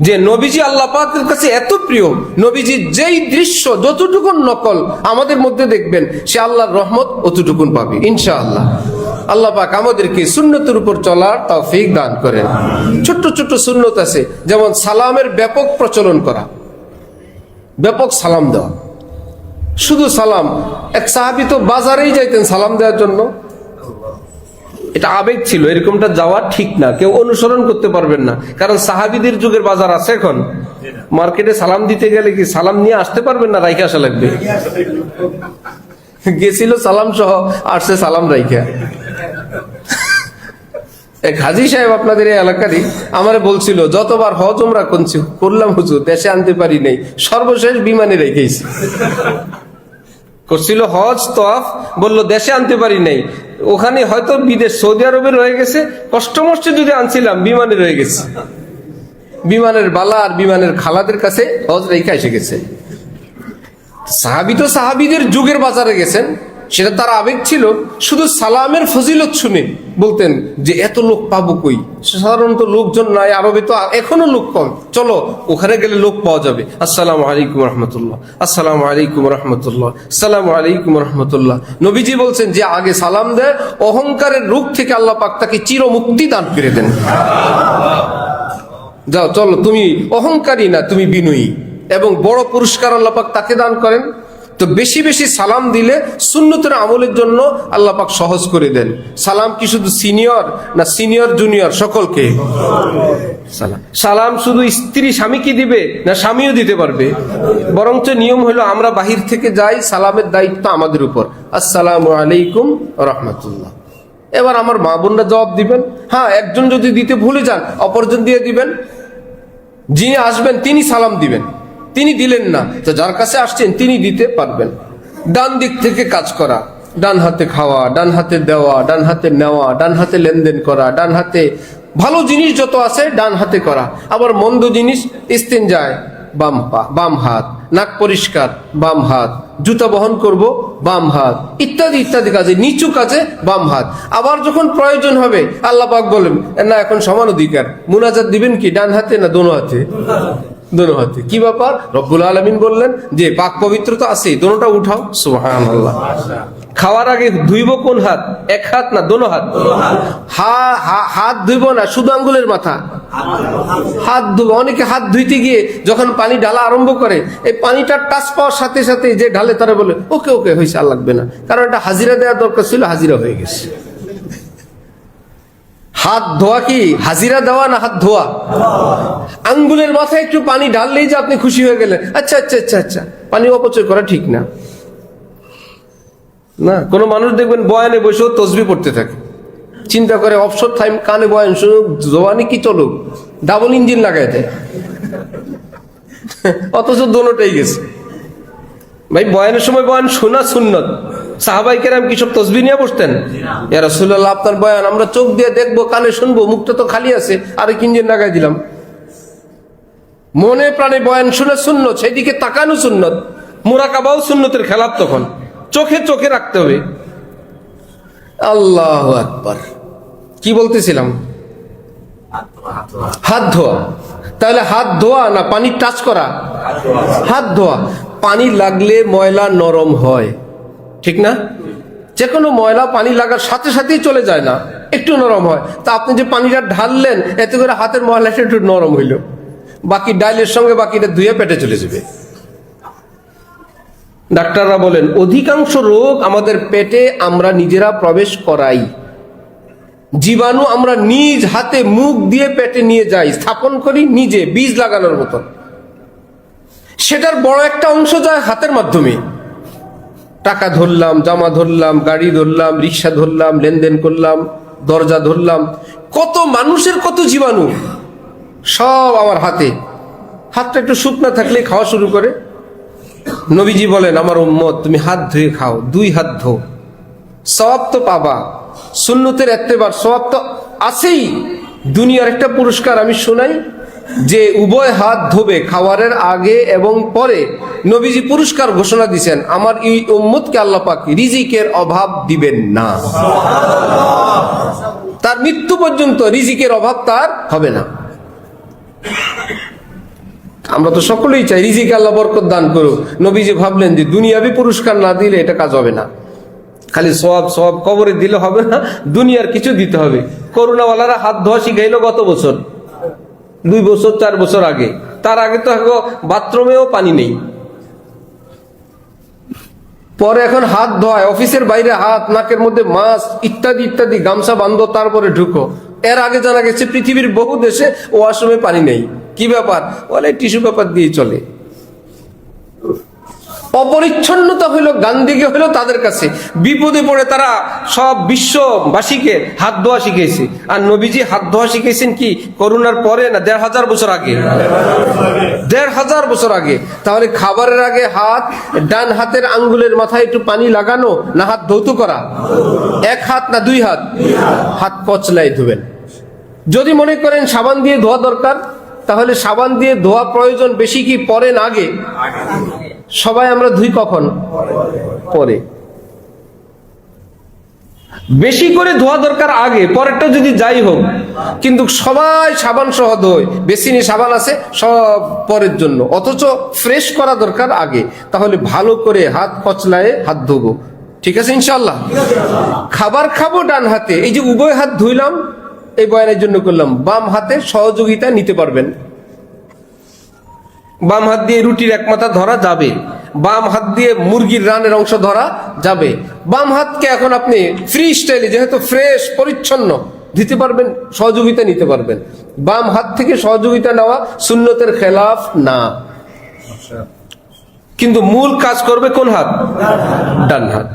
যে নবীজি আল্লাহ পাকের কাছে এত প্রিয়, নবীজির যেই দৃশ্য যতটুকুন নকল আমাদের মধ্যে দেখবেন, সে আল্লাহর রহমত অতটুকুন পাবে ইনশাআল্লাহ। আল্লাহ পাক আমাদেরকে সুন্নতের উপর চলার তৌফিক দান করেন। ছোট্ট ছোট্ট সুন্নত আছে, যেমন সালামের ব্যাপক প্রচলন করা, ব্যাপক সালাম দেওয়া, শুধু সালাম। এক সাহাবী তো বাজারেই যাইতেন সালাম দেওয়ার জন্য, এটা আবেগ ছিল, এরকমটা যাওয়া ঠিক না, কেউ অনুসরণ করতে পারবেন না, কারণ সাহাবীদের যুগের বাজার আছে এখন। মার্কেটে সালাম দিতে গেলে কি সালাম নিয়ে আসতে পারবেন না, রাইখে আসা লাগবে। গেছিল সালাম সহ, আসছে সালাম রাইখা। এক হাজী সাহেব আপনাদের এই এলাকারই আমারে বলছিল, যতবার হজ উমরা করলাম হুজুর, দেশে আনতে পারি নাই, সর্বশেষ বিমানে রেখেছি। করছিল হজ তওয়াফ, বললো দেশে আনতে পারি নাই, ওখানে হয়তো বিদেশ সৌদি আরবে রয়ে গেছে, কষ্ট মষ্টে যদি আনছিলাম বিমানে রয়ে গেছে। বিমানের বালা আর বিমানের খালাদের কাছে হজ রেখে এসে গেছে। সাহাবী তো সাহাবীদের যুগের বাজারে গেছেন, সেটা তার আবেগ ছিল। শুধু সালামের ফজিলত শুনে বলতেন যে এত লোক পাবো কই, সাধারণত লোকজন নাই, আরবে তো এখনো লোক কম, চলো ওখানে গেলে লোক পাওয়া যাবে। আসসালামু আলাইকুম রহমতুল্লাহ, আসসালামু আলাইকুম রহমতুল্লাহ, আসসালামু আলাইকুম রহমতুল্লাহ। নবীজি বলছেন যে আগে সালাম দেয়, অহংকারের রূপ থেকে আল্লাহ পাক তাকে চিরমুক্তি দান করে দেন। যাও চলো, তুমি অহংকারী না, তুমি বিনয়ী, এবং বড় পুরস্কার আল্লাহ পাক তাকে দান করেন। তো বেশি বেশি সালাম দিলে সুন্নতের আমলের জন্য আল্লাহ পাক সহজ করে দেন। সালাম কি শুধু সিনিয়র না সিনিয়র জুনিয়র সকলকে? সালাম শুধু স্ত্রী স্বামীকে দিবে না স্বামীও দিতে পারবে? বরঞ্চ নিয়ম হলো আমরা বাহির থেকে যাই, সালামের দায়িত্ব আমাদের উপর। আসসালামু আলাইকুম রহমতুল্লাহ। এবার আমার মা বোনরা জবাব দিবেন। হ্যাঁ, একজন যদি দিতে ভুলে যান অপরজন দিয়ে দিবেন। যিনি আসবেন তিনি সালাম দিবেন, তিনি দিলেন না তো যার কাছে আসছেন তিনি দিতে পারবেন। ডান দিক থেকে কাজ করা, ডান হাতে খাওয়া, ডান হাতে দেওয়া, ডান হাতে নেওয়া, ডান হাতে লেনদেন করা, ডান হাতে ভালো জিনিস যত আছে ডান হাতে করা, আবার মন্দ জিনিস ইস্তেঞ্জায় বাম হাত, নাক পরিষ্কার বাম হাত, জুতা বহন করব বাম হাত, ইত্যাদি ইত্যাদি কাজে, নিচু কাজে বাম হাত। আবার যখন প্রয়োজন হবে আল্লাহ পাক বলেন না এখন সমান অধিকার, মুনাজাত দিবেন কি ডান হাতে না দোনো হাতে? দোনো হাতে। কি ব্যাপার? রব্বুল আলামিন বললেন যে পাক পবিত্র তো আছে, দোনোটা উঠাও। সুবহানাল্লাহ। খাওয়ার আগে ধুইব কোন হাত? এক হাত না দোনো হাত? হাত ধুইব না শুধু আঙ্গুলের মাথা, হাত ধুব। অনেকে হাত ধুইতে গিয়ে যখন পানি ঢালা আরম্ভ করে, এই পানিটা টাচ পাওয়ার সাথে সাথে যে ঢালে তারা বলে ওকে ওকে হয়েছে, আর লাগবে না, কারণ এটা হাজিরা দেওয়ার দরকার ছিল, হাজিরা হয়ে গেছে। হাত ধোয়া কি হাজিরা দেওয়া না হাত ধোয়া? আঙ্গুলের মাথায় একটু পানি ঢাললেই যে আপনি খুশি হয়ে গেলেন, আচ্ছা আচ্ছা আচ্ছা আচ্ছা, পানি অপচয় করা ঠিক না। না, কোন মানুষ দেখবেন বয়ানে বসেও তসবিহ পড়তে থাকে, চিন্তা করে অবসর টাইম কানে বয়ান শুনুক, জবানি কি চলুক, ডাবল ইঞ্জিন লাগাই দেয়, অথচ দোনোটাই গেছে। ভাই বয়ানের সময় বয়ান শোনা সুন্নত। সাহাবাই কেরাম কি সব তসবিহ নিয়ে বসতেন? ইয়া রাসূলুল্লাহ আপনার বয়ান আমরা চোখ দিয়ে দেখবো, কানে শুনবো, মুখটা তো খালি আছে, আরেক ইঞ্জিন লাগাই দিলাম। মনে প্রাণে বয়ান শুনে সুন্নত, সেদিকে তাকানো সুন্নত, মুরাকাবাও সুন্নতের খেলাফ। তখন চোখে চোখে রাখতে হবে। আল্লাহু আকবার। কি বলতেছিলাম? হাত ধোয়া। তাহলে হাত ধোয়া না পানি টাচ করা? হাত ধোয়া। পানি লাগলে ময়লা নরম হয়, ঠিক না? যে কোনো ময়লা পানি লাগার সাথে সাথেই চলে যায় না, একটু নরম হয়। তা আপনি যে পানিটা ঢাললেন, এতে করে হাতের ময়লাটা একটু নরম হইল, বাকি ডাইলের সঙ্গে বাকিটা ধুয়ে পেটে চলে যাবে। ডাক্তাররা বলেন অধিকাংশ রোগ আমাদের পেটে আমরা নিজেরা প্রবেশ করাই। জীবাণু আমরা নিজ হাতে মুখ দিয়ে পেটে নিয়ে যাই, স্থাপন করি নিজে, বীজ লাগানোর মতো। সেটার বড় একটা অংশ যায় হাতের মাধ্যমে। টাকা ধরলাম, জামা ধরলাম, গাড়ি ধরলাম, রিক্সা ধরলাম, লেনদেন করলাম, দরজা ধরলাম, কত মানুষের কত জীবাণু সব আমার হাতে। হাতটা একটু শুকনা থাকলে খাওয়া শুরু করে। নবীজি বলেন আমার উম্মত তুমি হাত ধুয়ে খাও, দুই হাত ধো, সওয়াব তো পাবা, সুন্নতের ইত্তেবার সওয়াব তো আছেই। দুনিয়ার একটা পুরস্কার আমি শোনাই, যে উভয় হাত ধোবে খাওয়ারের আগে এবং পরে, নবীজি পুরস্কার ঘোষণা দিয়েছেন আমার এই উম্মতকে আল্লাহ পাক রিজিকের অভাব দিবেন না। তার মৃত্যু পর্যন্ত রিজিকের অভাব তার হবে না। আমরা তো সকলেই চাই রিজিকে আল্লাহ বরকত দান করুক। নবীজি ভাবলেন যে দুনিয়াবি পুরস্কার না দিলে এটা কাজ হবে না, খালি সওয়াব সওয়াব কবরে দিলে হবে না, দুনিয়ার কিছু দিতে হবে। করোনাওয়ালারা হাত ধোয়া শিখাইলো গত বছর, 2 বছর 4 বছর আগে। তার আগে তো বাথরুমেও পানি নেই, পরে এখন হাত ধোয়, অফিসের বাইরে হাত, নাকের মধ্যে মাস্ক ইত্যাদি ইত্যাদি, গামছা বান্ধো তারপরে ঢুকো। এর আগে জানা গেছে পৃথিবীর বহু দেশে ওয়াশরুমে পানি নেই। কি ব্যাপার? বলে টিস্যু পেপার দিয়ে চলে। অপরিচ্ছন্নতা হইলো গান্ধীকে হইলো তাদের কাছে, বিপদে পড়ে তারা সব বিশ্ববাসীকে হাত ধোয়া শিখেছে। আর নবীজি হাত ধোয়া শিখেছেন কি করোনার পরে না 1500 বছর আগে? 1500 বছর আগে। তাহলে খাবারের আগে হাত, ডান হাতের আঙ্গুলের মাথায় একটু পানি লাগানো না হাত ধৌত করা? 1 হাত না 2 হাত? হাত কচলাই ধুবেন। যদি মনে করেন সাবান দিয়ে ধোয়া দরকার, তাহলে সাবান দিয়ে ধোয়া প্রয়োজন বেশি কি পরে না আগে? সবাই আমরা ধুই কখন? পরে। বেশি করে ধোয়া দরকার আগে, পরেরটা যদি যাই হোক, কিন্তু সবাই সাবান সহ ধোয়, বেসিনে সাবান আছে সব পরের জন্য, অথচ ফ্রেশ করা দরকার আগে। তাহলে ভালো করে হাত কচলায় হাত ধোবো, ঠিক আছে ইনশাআল্লাহ। খাবার খাবো ডান হাতে, এই যে উভয় হাত ধুইলাম, এই বয়ানের জন্য করলাম। বাম হাতে সহযোগিতা নিতে পারবেন, বাম হাত দিয়ে রুটির এক মাথা ধরা যাবে, বাম হাত দিয়ে মুরগির রানের অংশ ধরা যাবে। বাম হাতকে এখন আপনি ফ্রি স্টাইলে, যেহেতু ফ্রেশ পরিচ্ছন্ন, দিতে পারবেন, সহযোগিতা নিতে পারবেন। বাম হাত থেকে সহযোগিতা নেওয়া সুন্নতের খেলাফ না, কিন্তু মূল কাজ করবে কোন হাত? ডান হাত।